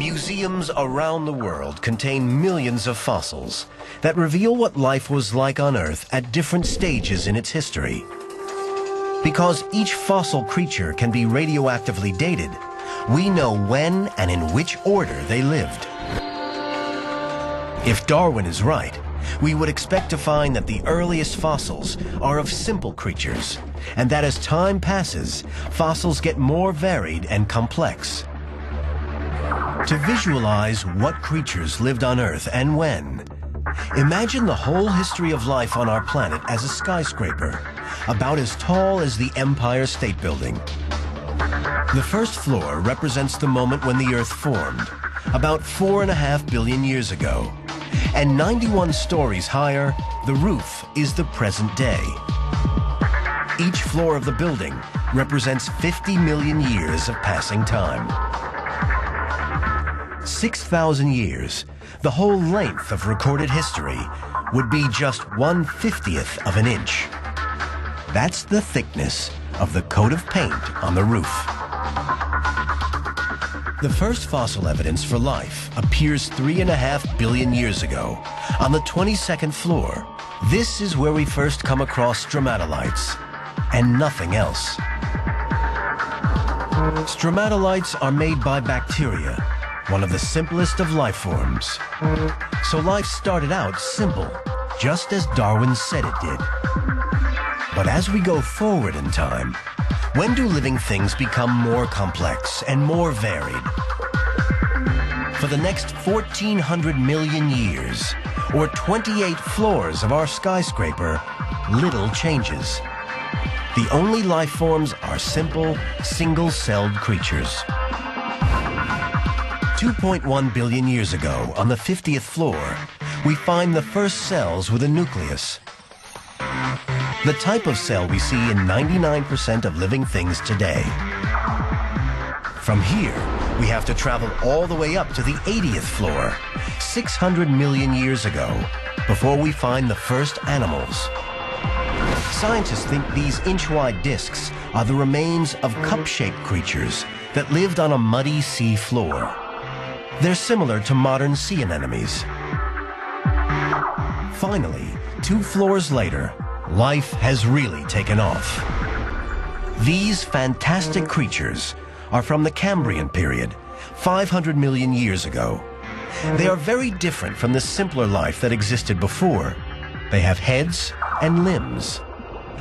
Museums around the world contain millions of fossils that reveal what life was like on Earth at different stages in its history. Because each fossil creature can be radioactively dated, we know when and in which order they lived. If Darwin is right, we would expect to find that the earliest fossils are of simple creatures, and that as time passes, fossils get more varied and complex. To visualize what creatures lived on Earth and when, imagine the whole history of life on our planet as a skyscraper, about as tall as the Empire State Building. The first floor represents the moment when the Earth formed, about 4.5 billion years ago. And 91 stories higher, the roof is the present day. Each floor of the building represents 50 million years of passing time. 6,000 years, the whole length of recorded history, would be just 1/50th of an inch. That's the thickness of the coat of paint on the roof. The first fossil evidence for life appears 3.5 billion years ago on the 22nd floor. This is where we first come across stromatolites, and nothing else. Stromatolites are made by bacteria, one of the simplest of life forms. So life started out simple, just as Darwin said it did. But as we go forward in time, when do living things become more complex and more varied? For the next 1,400 million years, or 28 floors of our skyscraper, little changes. The only life forms are simple, single-celled creatures. 2.1 billion years ago, on the 50th floor, we find the first cells with a nucleus. The type of cell we see in 99% of living things today. From here, we have to travel all the way up to the 80th floor, 600 million years ago, before we find the first animals. Scientists think these inch-wide discs are the remains of cup-shaped creatures that lived on a muddy sea floor. They're similar to modern sea anemones. Finally, 2 floors later, life has really taken off. These fantastic creatures are from the Cambrian period, 500 million years ago. They are very different from the simpler life that existed before. They have heads and limbs.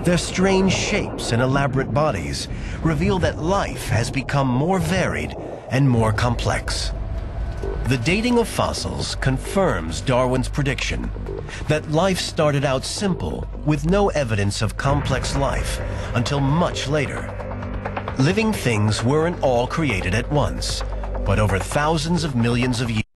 Their strange shapes and elaborate bodies reveal that life has become more varied and more complex. The dating of fossils confirms Darwin's prediction that life started out simple with no evidence of complex life until much later. Living things weren't all created at once, but over thousands of millions of years.